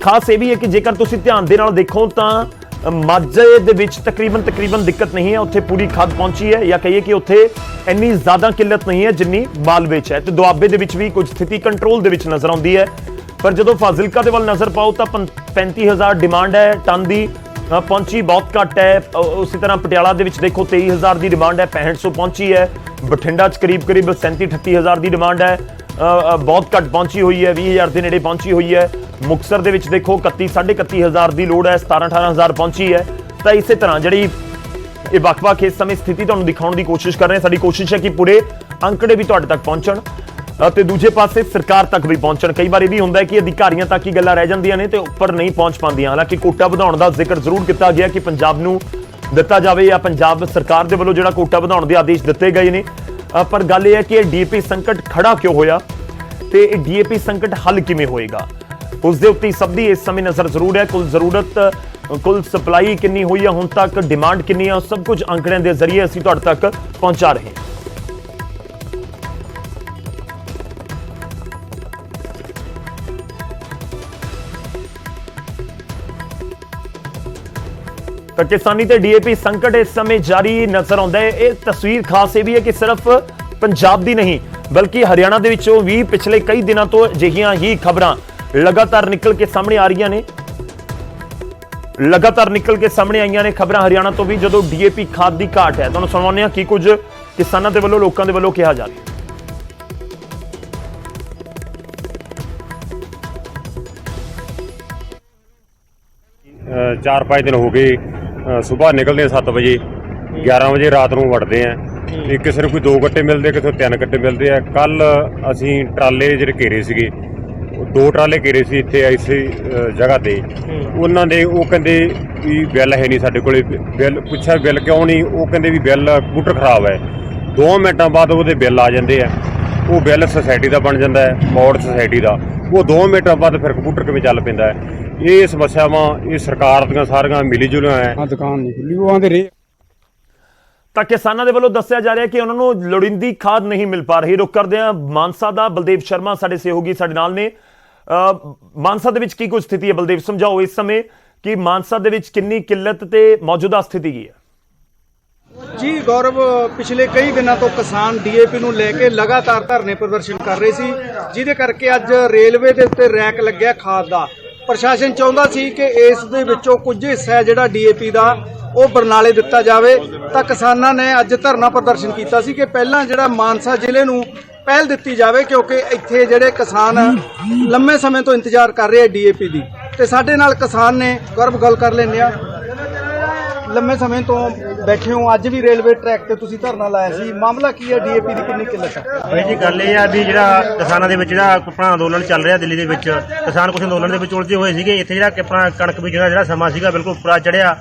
ਖਾਸ ਇਹ ਵੀ ਹੈ ਕਿ ਜੇਕਰ ਤੁਸੀਂ ਧਿਆਨ ਦੇ ਨਾਲ ਦੇਖੋ ਤਾਂ ਮਾਝੇ ਦੇ ਵਿੱਚ ਤਕਰੀਬਨ ਦਿੱਕਤ ਨਹੀਂ ਹੈ, ਉੱਥੇ ਪੂਰੀ ਖਾਦ ਪਹੁੰਚੀ ਹੈ, ਜਾਂ ਕਹੀਏ ਕਿ ਉੱਥੇ ਇੰਨੀ ਜ਼ਿਆਦਾ ਕਿੱਲਤ ਨਹੀਂ ਹੈ ਜਿੰਨੀ ਮਾਲਵੇ 'ਚ ਹੈ। ਤੇ ਦੁਆਬੇ ਦੇ ਵਿੱਚ ਵੀ ਕੁਝ ਸਥਿਤੀ ਕੰਟਰੋਲ ਦੇ ਵਿੱਚ ਨਜ਼ਰ ਆਉਂਦੀ ਹੈ, ਪਰ ਜਦੋਂ ਫਾਜ਼ਿਲਕਾ ਦੇ ਵੱਲ ਨਜ਼ਰ ਪਾਓ ਤਾਂ 35000 ਡਿਮਾਂਡ ਹੈ ਟਨ ਦੀ, ਪਹੁੰਚੀ ਬਹੁਤ ਘੱਟ ਹੈ। ਉਸੇ ਤਰ੍ਹਾਂ ਪਟਿਆਲਾ ਦੇ ਵਿੱਚ ਦੇਖੋ 23000 ਦੀ ਡਿਮਾਂਡ ਹੈ, 6500 ਪਹੁੰਚੀ ਹੈ। ਬਠਿੰਡਾ 'ਚ ਕਰੀਬ 37-38 ਦੀ ਡਿਮਾਂਡ ਹੈ, ਬਹੁਤ ਘੱਟ ਪਹੁੰਚੀ ਹੋਈ ਹੈ, 20000 ਦੇ ਨੇੜੇ ਪਹੁੰਚੀ ਹੋਈ ਹੈ। ਮੁਕਤਸਰ ਦੇ ਵਿੱਚ ਦੇਖੋ 31-31000 ਦੀ ਲੋੜ ਹੈ, 17-18000 ਪਹੁੰਚੀ ਹੈ। ਤਾਂ ਇਸੇ ਤਰ੍ਹਾਂ ਜਿਹੜੀ ਇਹ ਵੱਖ-ਵੱਖ ਇਸ ਸਮੇਂ ਸਥਿਤੀ ਤੁਹਾਨੂੰ ਦਿਖਾਉਣ ਦੀ ਕੋਸ਼ਿਸ਼ ਕਰ ਰਹੇ ਹਾਂ। ਸਾਡੀ ਕੋਸ਼ਿਸ਼ ਹੈ ਕਿ ਪੂਰੇ ਅੰਕੜੇ ਵੀ ਤੁਹਾਡੇ ਤੱਕ ਪਹੁੰਚਣ ਤੇ ਦੂਜੇ ਪਾਸੇ ਸਰਕਾਰ ਤੱਕ ਵੀ ਪਹੁੰਚਣ। ਕਈ ਵਾਰ ਇਹ ਵੀ ਹੁੰਦਾ ਹੈ ਕਿ ਅਧਿਕਾਰੀਆਂ ਤੱਕ ਹੀ ਗੱਲਾਂ ਰਹਿ ਜਾਂਦੀਆਂ ਨੇ ਤੇ ਉੱਪਰ ਨਹੀਂ ਪਹੁੰਚ ਪਾਉਂਦੀਆਂ। ਹਾਲਾਂਕਿ ਕੋਟਾ ਵਧਾਉਣ ਦਾ ਜ਼ਿਕਰ ਜ਼ਰੂਰ ਕੀਤਾ ਗਿਆ ਕਿ ਪੰਜਾਬ ਨੂੰ ਦਿੱਤਾ ਜਾਵੇ, ਜਾਂ ਪੰਜਾਬ ਸਰਕਾਰ ਦੇ ਵੱਲੋਂ ਜਿਹੜਾ ਕੋਟਾ ਵਧਾਉਣ ਦੇ ਆਦੇਸ਼ ਦਿੱਤੇ ਗਏ ਨੇ, ਪਰ ਗੱਲ ਇਹ ਹੈ ਕਿ ਇਹ DAP ਸੰਕਟ ਖੜਾ ਕਿਉਂ ਹੋਇਆ ਤੇ ਇਹ DAP ਸੰਕਟ ਹੱਲ ਕਿਵੇਂ ਹੋਏਗਾ, ਉਸ ਦੇ ਉੱਤੇ ਸਭ ਦੀ ਇਸ ਸਮੇਂ ਨਜ਼ਰ ਜ਼ਰੂਰ ਹੈ। ਕੁੱਲ ਸਪਲਾਈ ਕਿੰਨੀ ਹੋਈ ਹੈ ਹੁਣ ਤੱਕ, ਡਿਮਾਂਡ ਕਿੰਨੀ ਹੈ, ਸਭ ਕੁਝ ਅੰਕੜਿਆਂ ਦੇ ਜ਼ਰੀਏ ਅਸੀਂ ਤੁਹਾਡੇ ਤੱਕ ਪਹੁੰਚਾ ਰਹੇ ਹਾਂ। ਤਾਂ ਕਿਸਾਨੀ ਤੇ DAP ਸੰਕਟ ਇਸ ਸਮੇਂ ਜਾਰੀ ਨਜ਼ਰ ਆਉਂਦਾ ਹੈ। ਇਹ ਤਸਵੀਰ ਖਾਸ ਇਹ ਵੀ ਹੈ ਕਿ ਸਿਰਫ ਪੰਜਾਬ ਦੀ ਨਹੀਂ ਬਲਕਿ ਹਰਿਆਣਾ ਦੇ ਵਿੱਚੋਂ ਵੀ ਪਿਛਲੇ ਕਈ ਦਿਨਾਂ ਤੋਂ ਅਜਿਹੀਆਂ ਹੀ ਖਬਰਾਂ ਲਗਾਤਾਰ ਨਿਕਲ ਕੇ ਸਾਹਮਣੇ ਆ ਰਹੀਆਂ ਨੇ। ਲਗਾਤਾਰ ਨਿਕਲ ਕੇ ਸਾਹਮਣੇ ਆਈਆਂ ਨੇ ਖਬਰਾਂ ਹਰਿਆਣਾ ਤੋਂ ਵੀ, ਜਦੋਂ DAP ਖਾਦ ਦੀ ਘਾਟ ਹੈ। ਤੁਹਾਨੂੰ ਸੁਣਾਉਂਦੇ ਹਾਂ ਕੀ ਕੁਝ ਕਿਸਾਨਾਂ ਦੇ ਵੱਲੋਂ, ਲੋਕਾਂ ਦੇ ਵੱਲੋਂ ਕਿਹਾ ਜਾ ਰਿਹਾ। 4-5 दिन हो गए। सुबह निकलते हैं 7 बजे, 11 वजे रात ਨੂੰ ਵੜਦੇ ਆ। ਕਿਸੇ ਨੂੰ ਕੋਈ 2 ਗੱਟੇ ਮਿਲਦੇ, ਕਿਸੇ ਨੂੰ 3 ਗੱਟੇ ਮਿਲਦੇ ਆ। ਕੱਲ ਅਸੀਂ ਟਰਾਲੇ ਜਿਹੜੇ ਘੇਰੇ ਸੀਗੇ, 2 ਟਰਾਲੇ ਘੇਰੇ ਸੀ ਇੱਥੇ ਇਸੇ ਜਗ੍ਹਾ ਤੇ। ਉਹਨਾਂ ਦੇ ਉਹ ਕਹਿੰਦੇ ਵੀ ਬਿੱਲ ਹੈ ਨਹੀਂ ਸਾਡੇ ਕੋਲੇ। ਬਿੱਲ ਪੁੱਛਿਆ ਬਿੱਲ ਕਿਉਂ ਨਹੀਂ, ਉਹ ਕਹਿੰਦੇ ਵੀ ਬਿੱਲ ਕੰਪਿਊਟਰ ਖਰਾਬ ਹੈ। 2 ਮਿੰਟਾਂ ਬਾਅਦ ਉਹਦੇ ਬਿੱਲ ਆ ਜਾਂਦੇ ਆ। ਉਹ ਬਿੱਲ ਸੁਸਾਇਟੀ ਦਾ ਬਣ ਜਾਂਦਾ ਹੈ, ਮੋੜ ਸੁਸਾਇਟੀ ਦਾ। ਉਹ 2 ਮਿੰਟਾਂ ਬਾਅਦ ਫਿਰ ਕੰਪਿਊਟਰ ਕਿਵੇਂ ਚੱਲ ਪੈਂਦਾ ਹੈ। ਇਹ ਸਮੱਸਿਆਵਾਂ ਇਹ ਸਰਕਾਰ ਦੀਆਂ ਸਾਰੀਆਂ ਮਿਲੀ ਜੁਲੀਆਂ ਹੈ। ਦੁਕਾਨ ਨਹੀਂ ਖੁੱਲੀ, ਉਹ ਆਂਦੇ ਰੇ। ਤਾਂ ਕਿਸਾਨਾਂ ਦੇ ਵੱਲੋਂ ਦੱਸਿਆ ਜਾ ਰਿਹਾ ਕਿ ਉਹਨਾਂ ਨੂੰ ਲੋੜੀਂਦੀ ਖਾਦ ਨਹੀਂ ਮਿਲ ਪਾ ਰਹੀ। ਰੁਕ ਕਰਦੇ ਆ ਮਾਨਸਾ ਦਾ, ਬਲਦੇਵ ਸ਼ਰਮਾ ਸਾਡੇ ਸਹਿਯੋਗੀ ਸਾਡੇ ਨਾਲ ਨੇ। ਮਾਨਸਾ ਦੇ ਵਿੱਚ ਕੀ ਕੁਝ ਸਥਿਤੀ ਹੈ ਬਲਦੇਵ, ਸਮਝਾਓ ਇਸ ਸਮੇਂ ਕਿ ਮਾਨਸਾ ਦੇ ਵਿੱਚ ਕਿੰਨੀ ਕਿੱਲਤ ਤੇ ਮੌਜੂਦਾ ਸਥਿਤੀ ਕੀ ਹੈ। ਜੀ ਗੌਰਵ, ਪਿਛਲੇ ਕਈ ਦਿਨਾਂ ਤੋਂ ਕਿਸਾਨ DAP ਨੂੰ ਲੈ ਕੇ ਲਗਾਤਾਰ ਧਰਨੇ ਪ੍ਰਦਰਸ਼ਨ ਕਰ ਰਹੇ ਸੀ, ਜਿਹਦੇ ਕਰਕੇ ਅੱਜ ਰੇਲਵੇ ਦੇ ਉੱਤੇ ਰੈਕ ਲੱਗਿਆ ਖਾਦ ਦਾ। ਪ੍ਰਸ਼ਾਸਨ ਚਾਹੁੰਦਾ ਸੀ ਕਿ ਇਸ ਦੇ ਵਿੱਚੋਂ ਕੁਝ ਹਿੱਸਾ ਹੈ ਜਿਹੜਾ DAP ਦਾ ਉਹ ਬਰਨਾਲੇ ਦਿੱਤਾ ਜਾਵੇ। ਤਾਂ ਕਿਸਾਨਾਂ ਨੇ ਅੱਜ ਧਰਨਾ ਪ੍ਰਦਰਸ਼ਨ ਕੀਤਾ ਸੀ ਕਿ ਪਹਿਲਾਂ ਜਿਹੜਾ ਮਾਨਸਾ ਜ਼ਿਲ੍ਹੇ ਨੂੰ ਪਹਿਲ ਦਿੱਤੀ ਜਾਵੇ, ਕਿਉਂਕਿ ਇੱਥੇ ਜਿਹੜੇ ਕਿਸਾਨ ਲੰਮੇ ਸਮੇਂ ਤੋਂ ਇੰਤਜ਼ਾਰ ਕਰ ਰਹੇ ਆ DAP ਦੀ। ਤੇ ਸਾਡੇ ਨਾਲ ਕਿਸਾਨ ਨੇ, ਗੌਰਵ ਗੱਲ ਕਰ ਲੈਂਦੇ ਆ। ਲੰਮੇ ਸਮੇਂ ਤੋਂ ਬੈਠੇ ਹੋ, ਅੱਜ ਵੀ ਰੇਲਵੇ ਟਰੈਕ ਤੇ ਤੁਸੀਂ ਧਰਨਾ ਲਾਇਆ ਸੀ, ਮਾਮਲਾ ਕੀ ਹੈ? ਡੀਏਪੀ ਦੀ ਕਿੰਨੀ ਕਿੱਲਤ ਹੈ? ਬਈ ਜੀ ਗੱਲ ਇਹ ਆ ਵੀ ਜਿਹੜਾ ਕਿਸਾਨਾਂ ਦੇ ਵਿੱਚ ਜਿਹੜਾ ਆਪਣਾ ਅੰਦੋਲਨ ਚੱਲ ਰਿਹਾ ਦਿੱਲੀ ਦੇ ਵਿੱਚ, ਕਿਸਾਨ ਕੁਝ ਅੰਦੋਲਨ ਦੇ ਵਿੱਚ ਉਲਝੇ ਹੋਏ ਸੀਗੇ। ਇੱਥੇ ਜਿਹੜਾ ਕਿ ਆਪਣਾ ਕਣਕ ਬੀਜਣ ਦਾ ਜਿਹੜਾ ਸਮਾਂ ਸੀਗਾ ਬਿਲਕੁਲ ਉੱਪਰ ਚੜਿਆ।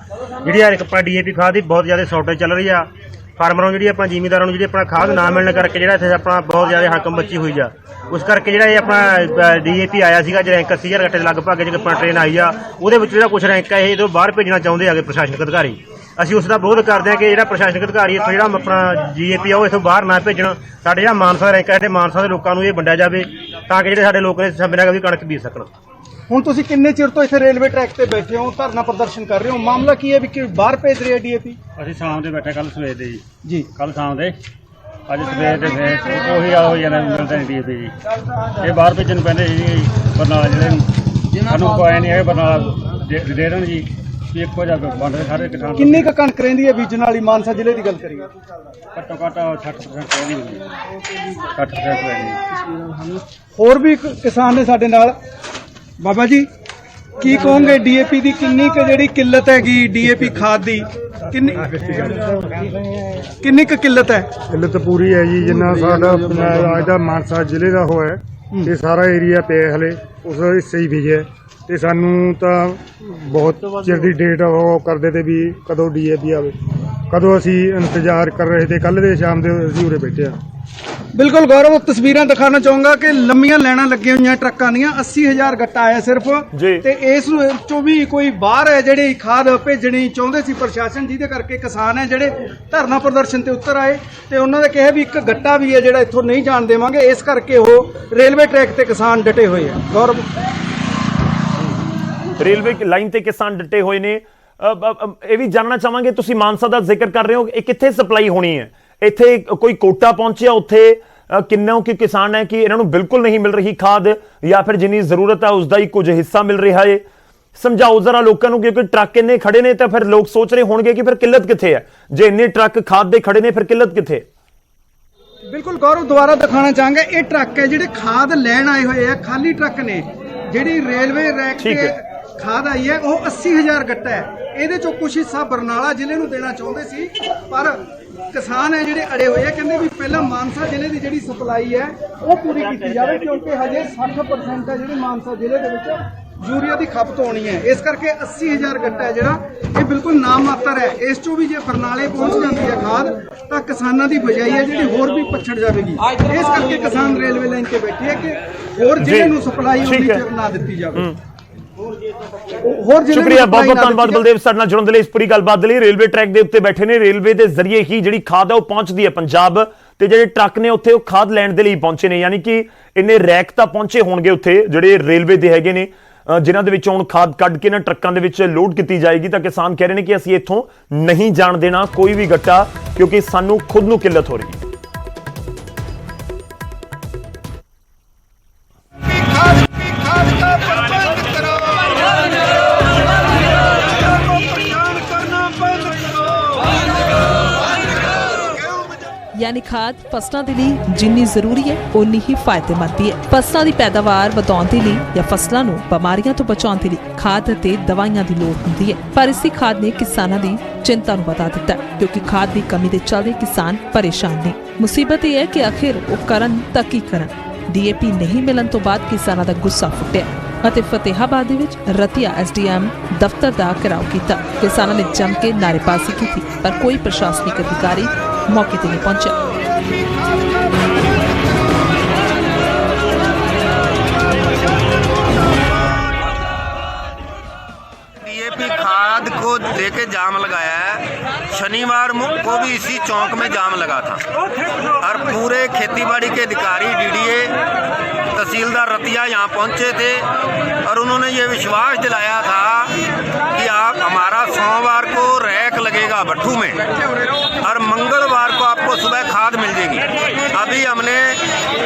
ਜਿਹੜੀ ਆ ਆਪਣਾ ਡੀਏਪੀ ਖਾਦ ਦੀ ਬਹੁਤ ਜ਼ਿਆਦਾ ਸ਼ਾਰਟੇਜ ਚੱਲ ਰਹੀ ਆ। ਫਾਰਮਰਾਂ ਨੂੰ ਜਿਹੜੀ ਆਪਣਾ ਜ਼ਿਮੀਂਦਾਰਾਂ ਨੂੰ ਜਿਹੜੀ ਆਪਣਾ ਖਾਦ ਨਾ ਮਿਲਣ ਕਰਕੇ ਜਿਹੜਾ ਇੱਥੇ ਆਪਣਾ ਬਹੁਤ ਜ਼ਿਆਦਾ ਹੜਕੰਪ ਮੱਚੀ ਹੋਈ ਆ। ਉਸ ਕਰਕੇ ਜਿਹੜਾ ਇਹ ਆਪਣਾ ਡੀਏਪੀ ਆਇਆ ਸੀਗਾ, ਜਿਹੜਾ ਰੈਂਕ 80,000 ਗੱਟੇ ਦੇ ਲਗਭਗ ਜਿਹੜੀ ਆਪਣਾ ਟ੍ਰੇਨ ਆਈ ਆ, ਉਹਦੇ ਵਿੱਚ ਜਿਹੜਾ ਕੁਝ ਰੈਂਕ ਹੈ ਇਹ ਤੋਂ ਬਾਹਰ ਭੇਜਣਾ ਚਾਹੁੰਦੇ ਆਗੇ ਪ੍ਰਸ਼ਾਸਨਿਕ ਅਧਿਕਾਰੀ। ਅਸੀਂ ਉਸ ਦਾ ਵਿਰੋਧ ਕਰਦੇ ਹਾਂ ਕਿ ਜਿਹੜਾ ਪ੍ਰਸ਼ਾਸਨਿਕ ਅਧਿਕਾਰੀ ਇੱਥੋਂ ਜਿਹੜਾ ਆਪਣਾ ਜੀਏਪੀ ਆ ਉਹ ਇੱਥੋਂ ਬਾਹਰ ਨਾ ਭੇਜਣ। ਸਾਡੇ ਜਿਹੜਾ ਮਾਨਸਾ ਰੈਂਕ ਹੈ, ਮਾਨਸਾ ਦੇ ਲੋਕਾਂ ਨੂੰ ਇਹ ਵੰਡਿਆ ਜਾਵੇ ਤਾਂ ਕਿ ਜਿਹੜੇ ਸਾਡੇ ਲੋਕ ਨੇ ਸਮੇਂ ਨਾਲ ਵੀ ਕਣਕ ਬੀਜ ਸਕਣ। ਹੁਣ ਤੁਸੀਂ ਕਿੰਨੇ ਚਿਰ ਤੋਂ ਇੱਥੇ ਰੇਲਵੇ ਟਰੈਕ ਤੇ ਬੈਠੇ ਹੋ, ਧਰਨਾ ਪ੍ਰਦਰਸ਼ਨ ਕਰ ਰਹੇ ਹੋ, ਮਾਮਲਾ ਕੀ ਹੈ ਵੀ ਕਿ ਬਾਹਰ ਭੇਜ ਰਹੇ ਆ ਡੀਏਪੀ? ਅਸੀਂ ਸ਼ਾਮ ਦੇ ਬੈਠੇ, ਕੱਲ ਸਵੇਰ ਦੇ ਜੀ ਕੱਲ ਸ਼ਾਮ ਦੇ, ਅੱਜ ਸਵੇਰ ਦੇ ਫਿਰ ਉਹੀ ਹਾਲ ਹੋ ਜਾਂਦਾ, ਮਿਲਦਾ ਨਹੀਂ ਡੀਏਪੀ ਜੀ। ਇਹ ਬਾਹਰ ਭੇਜਣ ਨੂੰ ਪੈਂਦੇ ਸੀ ਬਰਨਾਲਾ ਜ਼ਿਲ੍ਹੇ ਨੂੰ, ਸਾਨੂੰ ਕੋਈ ਨਹੀਂ ਹੈ ਬਰਨਾਲਾ ਦੇ ਦੇਣ ਜੀ ਵੀ ਇੱਕੋ ਜਿਹਾ ਵੰਡ ਦੇ ਸਾਰੇ ਕਿਸਾਨ। ਕਿੰਨੀ ਕੁ ਕਣਕ ਰਹਿੰਦੀ ਹੈ ਬੀਜਣ ਵਾਲੀ ਮਾਨਸਾ ਜ਼ਿਲ੍ਹੇ ਦੀ ਗੱਲ ਕਰੀਏ? ਘੱਟੋ ਘੱਟ 60% ਰਹਿੰਦੀ ਹੁੰਦੀ ਹੈ, 60% ਰਹਿੰਦੀ। ਹੋਰ ਵੀ ਕਿਸਾਨ ਨੇ ਸਾਡੇ ਨਾਲ। ਬਾਬਾ ਜੀ ਕੀ ਕਹੋਗੇ, ਡੀਏਪੀ ਦੀ ਕਿੰਨੀ ਕੁ ਜਿਹੜੀ ਕਿੱਲਤ ਹੈਗੀ, ਡੀਏਪੀ ਖਾਦ ਦੀ ਕਿੰਨੀ ਕੁ ਕਿੱਲਤ ਹੈ? ਕਿੱਲਤ ਪੂਰੀ ਹੈ ਜੀ, ਜਿੰਨਾ ਸਾਡਾ ਅੱਜ ਦਾ ਮਾਨਸਾ ਜ਼ਿਲ੍ਹੇ ਦਾ ਹੋਇਆ ਇਹ ਸਾਰਾ ਏਰੀਆ ਪਿਆ ਹਲੇ ਉਸ ਹਿੱਸੇ ਹੀ ਵਿਜਿਆ। ਤੇ ਸਾਨੂੰ ਤਾਂ ਬਹੁਤ ਚਿਰ ਦੀ ਡੇਟ ਉਹ ਕਰਦੇ ਤੇ ਵੀ ਕਦੋਂ ਡੀਏਪੀ ਆਵੇ, ਕਦੋਂ ਅਸੀਂ ਇੰਤਜ਼ਾਰ ਕਰ ਰਹੇ ਤੇ ਕੱਲ ਦੇ ਸ਼ਾਮ ਦੇ ਅਸੀਂ ਉਰੇ ਬੈਠੇ ਆ। ਬਿਲਕੁਲ ਗੌਰਵ, ਤਸਵੀਰਾਂ ਦਿਖਾਣਾ ਚਾਹੂੰਗਾ ਕਿ ਲੰਮੀਆਂ ਲਾਈਨਾਂ ਲੱਗੀਆਂ ਹੋਈਆਂ ਟਰੱਕਾਂ ਦੀਆਂ, 80,000 ਗੱਟਾ ਆਇਆ ਸਿਰਫ। ਜੀ। ਤੇ ਇਸ ਚੋਂ ਵੀ ਕੋਈ ਬਾਹਰ ਹੈ ਜਿਹੜੀ ਖਾਦ ਭੇਜਣੀ ਚਾਹੁੰਦੇ ਸੀ ਪ੍ਰਸ਼ਾਸਨ, ਜਿਹਦੇ ਕਰਕੇ ਕਿਸਾਨ ਹੈ ਜਿਹੜੇ ਧਰਨਾ ਪ੍ਰਦਰਸ਼ਨ ਤੇ ਉਤਰ ਆਏ ਤੇ ਉਹਨਾਂ ਨੇ ਕਿਹਾ ਵੀ ਇੱਕ ਗੱਟਾ ਵੀ ਹੈ ਜਿਹੜਾ ਇੱਥੋਂ ਨਹੀਂ ਜਾਣ ਦੇਵਾਂਗੇ। ਇਸ ਕਰਕੇ ਉਹ ਰੇਲਵੇ ਟਰੈਕ ਤੇ ਕਿਸਾਨ ਡਟੇ ਹੋਏ ਆ। ਗੌਰਵ, ਰੇਲਵੇ ਲਾਈਨ ਤੇ ਕਿਸਾਨ ਡਟੇ ਹੋਏ ਨੇ। ਇਹ ਵੀ ਜਾਣਨਾ ਚਾਹਾਂਗੇ, ਤੁਸੀਂ ਮਾਨਸਾ ਦਾ ਜ਼ਿਕਰ ਕਰ ਰਹੇ ਹੋ, ਇਹ ਕਿੱਥੇ ਸਪਲਾਈ ਹੋਣੀ ਹੈ? ਇੱਥੇ ਕੋਈ ਕੋਟਾ ਪਹੁੰਚਿਆ ਉੱਥੇ ਕਿੰਨਾ ਕਿ ਕਿਸਾਨ ਹੈ ਕਿ ਇਹਨਾਂ ਨੂੰ ਬਿਲਕੁਲ ਨਹੀਂ ਮਿਲ ਰਹੀ ਖਾਦ, ਜਾਂ ਫਿਰ ਜਿੰਨੀ ਜ਼ਰੂਰਤ ਹੈ ਉਸ ਦਾ ਹੀ ਕੁਝ ਹਿੱਸਾ ਮਿਲ ਰਿਹਾ ਹੈ? ਸਮਝਾਓ ਜ਼ਰਾ ਲੋਕਾਂ ਨੂੰ, ਕਿਉਂਕਿ ਟਰੱਕ ਇੰਨੇ ਖੜੇ ਨੇ ਤਾਂ ਫਿਰ ਲੋਕ ਸੋਚ ਰਹੇ ਹੋਣਗੇ ਕਿ ਫਿਰ ਕਿੱਲਤ ਕਿੱਥੇ ਹੈ? ਜੇ ਇੰਨੇ ਟਰੱਕ ਖਾਦ ਦੇ ਖੜੇ ਨੇ ਫਿਰ ਕਿੱਲਤ ਕਿੱਥੇ? ਬਿਲਕੁਲ ਗੌਰਵ, ਦੁਬਾਰਾ ਦਿਖਾਣਾ ਚਾਹਾਂਗੇ, ਇਹ ਟਰੱਕ ਹੈ ਜਿਹੜੇ ਖਾਦ ਲੈਣ ਆਏ ਹੋਏ ਆ, ਖਾਲੀ ਟਰੱਕ ਨੇ। ਜਿਹੜੀ ਰੇਲਵੇ ਰੈਕ ਤੇ ਖਾਦ ਆਈ ਹੈ ਉਹ 80,000 ਗੱਟਾ ਹੈ। ਇਹਦੇ ਚੋਂ ਕੁਝ ਹਿੱਸਾ ਬਰਨਾਲਾ ਜ਼ਿਲ੍ਹੇ ਨੂੰ ਦੇਣਾ ਚਾਹੁੰਦੇ ਸੀ, ਪਰ ਕਿਸਾਨ ਹੈ ਜਿਹੜੇ ਅੜੇ ਹੋਏ ਆ, ਕਹਿੰਦੇ ਵੀ ਪਹਿਲਾਂ ਮਾਨਸਾ ਜ਼ਿਲ੍ਹੇ ਦੀ ਜਿਹੜੀ ਸਪਲਾਈ ਹੈ ਉਹ ਪੂਰੀ ਕੀਤੀ ਜਾਵੇ, ਕਿਉਂਕਿ ਹਜੇ 60% ਹੈ ਜਿਹੜੀ ਮਾਨਸਾ ਜ਼ਿਲ੍ਹੇ ਦੇ ਵਿੱਚ ਯੂਰੀਆ ਦੀ ਖਪਤ ਹੋਣੀ ਹੈ। ਇਸ ਕਰਕੇ 80,000 ਗੱਟਾ ਹੈ ਜਿਹੜਾ ਇਹ ਬਿਲਕੁਲ ਨਾਮਾਤਰ ਹੈ। ਇਸ ਚੋਂ ਵੀ ਜੇ ਬਰਨਾਲੇ ਪਹੁੰਚ ਜਾਂਦੀ ਹੈ ਖਾਦ ਤਾਂ ਕਿਸਾਨਾਂ ਦੀ ਬਜਾਈ ਹੈ ਜਿਹੜੀ ਹੋਰ ਵੀ ਪਛੜ ਜਾਵੇਗੀ। ਇਸ ਕਰਕੇ ਕਿਸਾਨ ਰੇਲਵੇ ਲਾਈਨ ਤੇ ਬੈਠੇ ਹੈ ਕਿ ਹੋਰ ਜ਼ਿਲ੍ਹੇ ਨੂੰ ਸਪਲਾਈ ਉਨੀ ਚਿਰ ਨਾ ਦਿੱਤੀ ਜਾਵੇ। ਸ਼ੁਕਰੀਆ, ਬਹੁਤ ਬਹੁਤ ਧੰਨਵਾਦ ਬਲਦੇਵ ਸਾਡੇ ਨਾਲ ਜੁੜਨ ਦੇ ਲਈ, ਇਸ ਪੂਰੀ ਗੱਲਬਾਤ ਦੇ ਲਈ। ਰੇਲਵੇ ਟਰੈਕ ਦੇ ਉੱਤੇ ਬੈਠੇ ਨੇ, ਰੇਲਵੇ ਦੇ ਜ਼ਰੀਏ ਹੀ ਜਿਹੜੀ ਖਾਦ ਹੈ ਉਹ ਪਹੁੰਚਦੀ ਹੈ ਪੰਜਾਬ, ਤੇ ਜਿਹੜੇ ਟਰੱਕ ਨੇ ਉੱਥੇ ਉਹ ਖਾਦ ਲੈਣ ਦੇ ਲਈ ਪਹੁੰਚੇ ਨੇ। ਯਾਨੀ ਕਿ ਇੰਨੇ ਰੈਕ ਤਾਂ ਪਹੁੰਚੇ ਹੋਣਗੇ ਉੱਥੇ ਜਿਹੜੇ ਰੇਲਵੇ ਦੇ ਹੈਗੇ ਨੇ, ਜਿਨ੍ਹਾਂ ਦੇ ਵਿੱਚੋਂ ਹੁਣ ਖਾਦ ਕੱਢ ਕੇ ਨਾ ਟਰੱਕਾਂ ਦੇ ਵਿੱਚ ਲੋਡ ਕੀਤੀ ਜਾਏਗੀ। ਤਾਂ ਕਿਸਾਨ ਕਹਿ ਰਹੇ ਨੇ ਕਿ ਅਸੀਂ ਇੱਥੋਂ ਨਹੀਂ ਜਾਣ ਦੇਣਾ ਕੋਈ ਵੀ ਗੱਟਾ, ਕਿਉਂਕਿ ਸਾਨੂੰ ਖੁਦ ਨੂੰ ਕਿੱਲਤ ਹੋ ਰਹੀ ਹੈ। यानी खाद फसलों के लिए जिन्नी जरूरी है उन्नी ही फायदेमंद भी है। फसलों की पैदावार ਵਧਾਉਣ ਲਈ या फसलों ਨੂੰ ਬਿਮਾਰੀਆਂ ਤੋਂ ਬਚਾਉਣ ਲਈ खाद ਅਤੇ ਦਵਾਈਆਂ ਦੀ ਲੋੜ ਹੁੰਦੀ ਹੈ, ਪਰ ਇसी खाद ने किसानों की चिंता ਨੂੰ ਵਧਾ ਦਿੱਤਾ है, क्योंकि खाद की कमी के चलते किसान परेशान ने। मुसीबत यह है कि आखिर वो करन तक ही करन। DAP नहीं मिलन तो बाद किसानों का गुस्सा फुटिया ਅਤੇ ਫਤਿਹਾਬਾਦ ਦੇ ਵਿੱਚ ਰਤੀਆ SDM ਦਫ਼ਤਰ ਦਾ ਘਿਰਾਓ ਕੀਤਾ। ਕਿਸਾਨਾਂ ਨੇ ਜੰਮ ਕੇ ਨਾਅਰੇਬਾਜ਼ੀ ਕੀਤੀ, ਪਰ ਕੋਈ ਪ੍ਰਸ਼ਾਸਨਿਕ ਅਧਿਕਾਰੀ ਮੌਕੇ ਤੇ ਨਹੀਂ ਪਹੁੰਚਿਆ। DAP खाद को लेके जाम लगाया है। शनिवार को भी इसी चौक में जाम लगा था और पूरे खेतीबाड़ी के अधिकारी DDA तहसीलदार रतिया यहाँ पहुँचे थे और उन्होंने ये विश्वास दिलाया था कि आप हमारा सोमवार को रैक लगेगा भट्ठू में और मंगलवार को आपको सुबह खाद मिल जाएगी। अभी हमने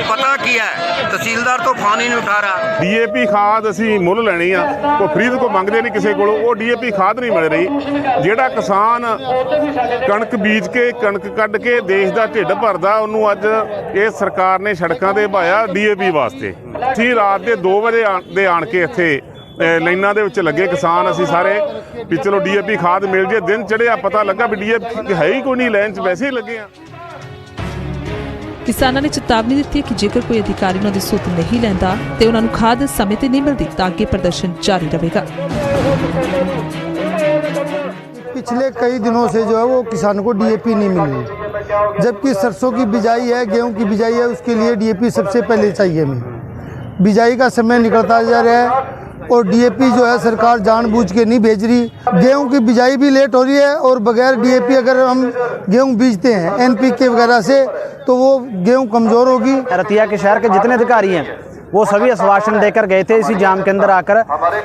पता किया है, तहसीलदार तो फोन ही नहीं उठा रहा। DAP ਖਾਦ ਅਸੀਂ ਮੁੱਲ ਲੈਣੀ ਆ, ਕੋਈ ਫ੍ਰੀ ਕੋ ਮੰਗਦੇ ਨਹੀਂ ਕਿਸੇ ਕੋਲੋਂ, ਉਹ DAP ਖਾਦ ਨਹੀਂ ਮਿਲ ਰਹੀ। ਜਿਹੜਾ ਕਿਸਾਨ ਕਣਕ ਬੀਜ ਕੇ ਕਣਕ ਕੱਢ ਕੇ ਦੇਸ਼ ਦਾ ਢਿੱਡ ਭਰਦਾ, ਉਹਨੂੰ ਅੱਜ ਇਹ ਸਰਕਾਰ ਨੇ ਸੜਕਾਂ ਤੇ ਭਾਇਆ DAP ਵਾਸਤੇ। ਅਸੀਂ ਰਾਤ ਦੇ 2 ਵਜੇ ਦੇ ਆਣ ਕੇ ਇੱਥੇ ਲਾਈਨਾਂ ਦੇ ਵਿੱਚ ਲੱਗੇ ਕਿਸਾਨ ਅਸੀਂ ਸਾਰੇ ਵੀ ਚਲੋ ਡੀਏਪੀ ਖਾਦ ਮਿਲ ਜੇ। ਦਿਨ ਚੜ੍ਹਿਆ ਪਤਾ ਲੱਗਾ ਵੀ ਡੀਏਪੀ ਹੈ ਹੀ ਕੋਈ ਨਹੀਂ, ਲਾਈਨ 'ਚ ਵੈਸੇ ਹੀ ਲੱਗੇ ਆ। ਕਿਸਾਨਾਂ ਨੇ ਚੇਤਾਵਨੀ ਦਿੱਤੀ ਹੈ ਕਿ ਜੇਕਰ ਕੋਈ ਅਧਿਕਾਰੀ ਉਹਨਾਂ ਦੀ ਸੁੱਧ ਨਹੀਂ ਲੈਂਦਾ ਤੇ ਉਹਨਾਂ ਨੂੰ ਖਾਦ ਸਮੇਂ ਤੇ ਨਹੀਂ ਮਿਲਦੀ ਤਾਂ ਅੱਗੇ ਪ੍ਰਦਰਸ਼ਨ ਜਾਰੀ ਰਹੇਗਾ। पिछले कई दिनों से जो है वो किसानों को डीएपी नहीं मिल रही, जबकि सरसों की बिजाई है, गेहूं की बिजाई है, उसके लिए डीएपी सबसे पहले चाहिए हमें। बिजाई का समय निकलता जा रहा है और डीएपी जो है सरकार जानबूझ के नहीं भेज रही। गेहूं की बिजाई भी लेट हो रही है और बगैर डीएपी अगर हम गेहूं बीजते हैं एनपीके वगैरह से तो वो गेहूं कमज़ोर होगी। रतिया के शहर के जितने अधिकारी हैं वो सभी आश्वासन देकर गए थे इसी जाम के अंदर आकर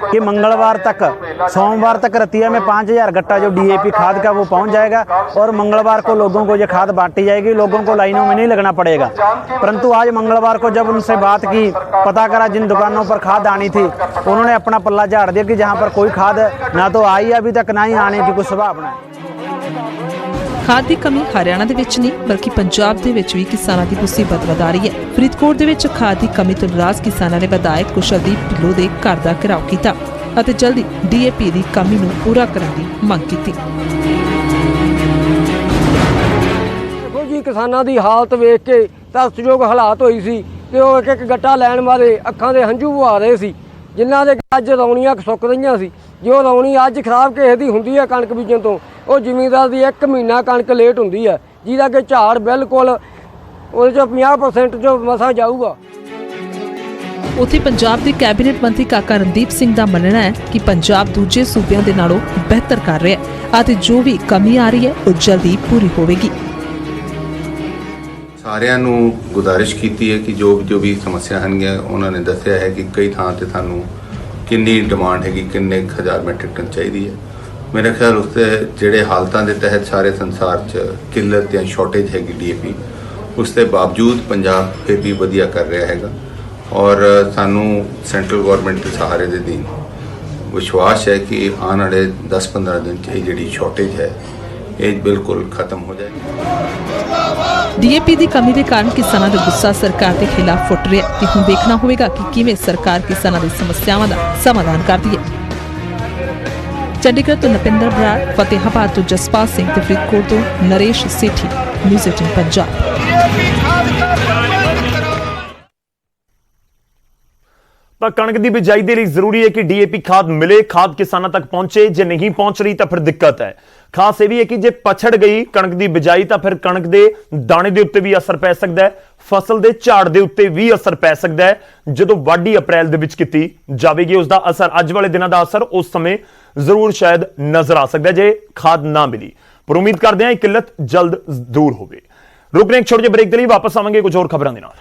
कि मंगलवार तक, सोमवार तक रतिया में 5000 गट्टा जो डीएपी खाद का वो पहुंच जाएगा और मंगलवार को लोगों को ये खाद बांटी जाएगी, लोगों को लाइनों में नहीं लगना पड़ेगा। परंतु आज मंगलवार को जब उनसे बात की, पता करा जिन दुकानों पर खाद आनी थी, उन्होंने अपना पल्ला झाड़ दिया कि जहाँ पर कोई खाद ना तो आई अभी तक ना ही आने की कुछ संभावना है। ਖਾਦ ਦੀ ਕਮੀ ਹਰਿਆਣਾ ਦੇ ਵਿੱਚ ਨਹੀਂ ਬਲਕਿ ਪੰਜਾਬ ਦੇ ਵਿੱਚ ਵੀ ਕਿਸਾਨਾਂ ਦੀ ਮੁਸੀਬਤ ਵਧਾ ਰਹੀ ਹੈ। ਫਰੀਦਕੋਟ ਦੇ ਵਿੱਚ ਖਾਦ ਦੀ ਕਮੀ ਤੋਂ ਨਾਰਾਜ਼ ਕਿਸਾਨਾਂ ਨੇ ਵਿਧਾਇਕ ਕੁਸ਼ਲਦੀਪ ਢਿੱਲੋਂ ਦੇ ਘਰ ਦਾ ਘਿਰਾਓ ਕੀਤਾ ਅਤੇ ਜਲਦੀ ਡੀਏਪੀ ਦੀ ਕਮੀ ਨੂੰ ਪੂਰਾ ਕਰਨ ਦੀ ਮੰਗ ਕੀਤੀ। ਦੇਖੋ ਜੀ, ਕਿਸਾਨਾਂ ਦੀ ਹਾਲਤ ਵੇਖ ਕੇ ਤਰਸਯੋਗ ਹਾਲਾਤ ਹੋਈ ਸੀ ਕਿ ਉਹ ਇੱਕ ਇੱਕ ਗੱਟਾ ਲੈਣ ਵਾਲੇ ਅੱਖਾਂ ਦੇ ਹੰਝੂ ਵਹਾ ਰਹੇ ਸੀ, ਜਿਨ੍ਹਾਂ ਦੇ ਅੱਜ ਰੌਣੀਆਂ ਸੁੱਕ ਰਹੀਆਂ ਸੀ। ਜੋ ਰੌਣੀ ਅੱਜ ਖਰਾਬ ਕਿਸੇ ਦੀ ਹੁੰਦੀ ਹੈ ਕਣਕ ਬੀਜਣ ਤੋਂ, ਉਹ ਜ਼ਿਮੀਂਦਾਰ ਦੀ 1 ਮਹੀਨਾ ਕਣਕ ਲੇਟ ਹੁੰਦੀ ਹੈ, ਜਿਹਦਾ ਕਿ ਝਾੜ ਬਿਲਕੁਲ ਉਹਦੇ 'ਚੋਂ 50% ਜੋ ਮਸਾਂ ਜਾਊਗਾ। ਉੱਥੇ ਪੰਜਾਬ ਦੇ ਕੈਬਨਿਟ ਮੰਤਰੀ ਕਾਕਾ ਰਣਦੀਪ ਸਿੰਘ ਦਾ ਮੰਨਣਾ ਹੈ ਕਿ ਪੰਜਾਬ ਦੂਜੇ ਸੂਬਿਆਂ ਦੇ ਨਾਲੋਂ ਬਿਹਤਰ ਕਰ ਰਿਹਾ ਹੈ ਅਤੇ ਜੋ ਵੀ ਕਮੀ ਆ ਰਹੀ ਹੈ ਉਹ ਜਲਦੀ ਪੂਰੀ ਹੋਵੇਗੀ। ਸਾਰਿਆਂ ਨੂੰ ਗੁਜ਼ਾਰਿਸ਼ ਕੀਤੀ ਹੈ ਕਿ ਜੋ ਵੀ ਸਮੱਸਿਆ ਹਨਗੀਆਂ ਉਹਨਾਂ ਨੇ ਦੱਸਿਆ ਹੈ ਕਿ ਕਈ ਥਾਂ ਤੇ ਸਾਨੂੰ ਕਿੰਨੀ ਡਿਮਾਂਡ ਹੈਗੀ, ਕਿੰਨੇ ਹਜ਼ਾਰ ਮੈਟ੍ਰਿਕ ਟਨ ਚਾਹੀਦੀ ਹੈ। मेरा ख्याल उससे ਜਿਹੜੇ ਹਾਲਤਾਂ ਦੇ ਤਹਿਤ ਸਾਰੇ ਸੰਸਾਰ 'ਚ ਕਿੱਲਤ ਜਾਂ ਸ਼ਾਰਟੇਜ ਹੈਗੀ ਡੀਏਪੀ, ਉਸ ਦੇ ਬਾਵਜੂਦ ਪੰਜਾਬ ਫਿਰ ਵੀ ਵਧੀਆ ਕਰ ਰਿਹਾ ਹੈਗਾ ਔਰ ਸਾਨੂੰ ਸੈਂਟਰਲ ਗਵਰਨਮੈਂਟ ਦੇ ਸਹਾਰੇ ਦੇ ਅਧੀਨ ਵਿਸ਼ਵਾਸ ਹੈ ਕਿ ਆਉਣ ਵਾਲੇ 10-15 ਦਿਨ 'ਚ ਇਹ ਜਿਹੜੀ ਸ਼ਾਰਟੇਜ ਹੈ ਇਹ ਬਿਲਕੁਲ ਖਤਮ ਹੋ ਜਾਏਗੀ। ਡੀਏਪੀ ਦੀ ਕਮੀ ਦੇ ਕਾਰਨ ਕਿਸਾਨਾਂ ਦਾ ਗੁੱਸਾ ਸਰਕਾਰ ਦੇ ਖਿਲਾਫ ਫੁੱਟ ਰਿਹਾ ਤੇ ਹੁਣ ਦੇਖਣਾ ਹੋਵੇਗਾ ਕਿ ਕਿਵੇਂ ਸਰਕਾਰ ਕਿਸਾਨਾਂ ਦੀ ਸਮੱਸਿਆਵਾਂ ਦਾ ਸਮਾਧਾਨ ਕਰਦੀ ਹੈ। ਚੰਡੀਗੜ੍ਹ ਤੋਂ ਨਪਿੰਦਰ ਬਰਾੜ, ਫਤਿਹਾਬਾਦ ਤੋਂ ਜਸਪਾਲ ਸਿੰਘ ਤੇ ਫਰੀਦਕੋਟ ਤੋਂ ਨਰੇਸ਼ ਸੇਠੀ, ਨਿਊਜ਼ 18 ਪੰਜਾਬ। ਤਾਂ ਕਣਕ ਦੀ ਬਿਜਾਈ ਦੇ ਲਈ ਜ਼ਰੂਰੀ ਹੈ ਕਿ ਡੀਏਪੀ ਖਾਦ ਮਿਲੇ, ਖਾਦ ਕਿਸਾਨਾਂ ਤੱਕ ਪਹੁੰਚੇ। ਜੇ ਨਹੀਂ ਪਹੁੰਚ ਰਹੀ ਤਾਂ ਫਿਰ ਦਿੱਕਤ ਹੈ। ਖਾਸ ਇਹ ਵੀ ਹੈ ਕਿ ਜੇ ਪਛੜ ਗਈ ਕਣਕ ਦੀ ਬਿਜਾਈ ਤਾਂ ਫਿਰ ਕਣਕ ਦੇ ਦਾਣੇ ਦੇ ਉੱਤੇ ਵੀ ਅਸਰ ਪੈ ਸਕਦਾ ਹੈ, ਫਸਲ ਦੇ ਝਾੜ ਦੇ ਉੱਤੇ ਵੀ ਅਸਰ ਪੈ ਸਕਦਾ ਹੈ। ਜਦੋਂ ਵਾਢੀ ਅਪ੍ਰੈਲ ਦੇ ਵਿੱਚ ਕੀਤੀ ਜਾਵੇਗੀ ਉਸ ਦਾ ਅਸਰ, ਅੱਜ ਵਾਲੇ ਦਿਨਾਂ ਦਾ ਅਸਰ ਉਸ ਸਮੇਂ ਜ਼ਰੂਰ ਸ਼ਾਇਦ ਨਜ਼ਰ ਆ ਸਕਦਾ ਜੇ ਖਾਦ ਨਾ ਮਿਲੀ। ਪਰ ਉਮੀਦ ਕਰਦੇ ਹਾਂ ਇਹ ਕਿੱਲਤ ਜਲਦ ਦੂਰ ਹੋਵੇ। ਰੁਕ ਰਹੇ ਇੱਕ ਛੋਟੇ ਜਿਹੇ ਬ੍ਰੇਕ ਦੇ ਲਈ, ਵਾਪਸ ਆਵਾਂਗੇ ਕੁਝ ਹੋਰ ਖਬਰਾਂ ਦੇ ਨਾਲ।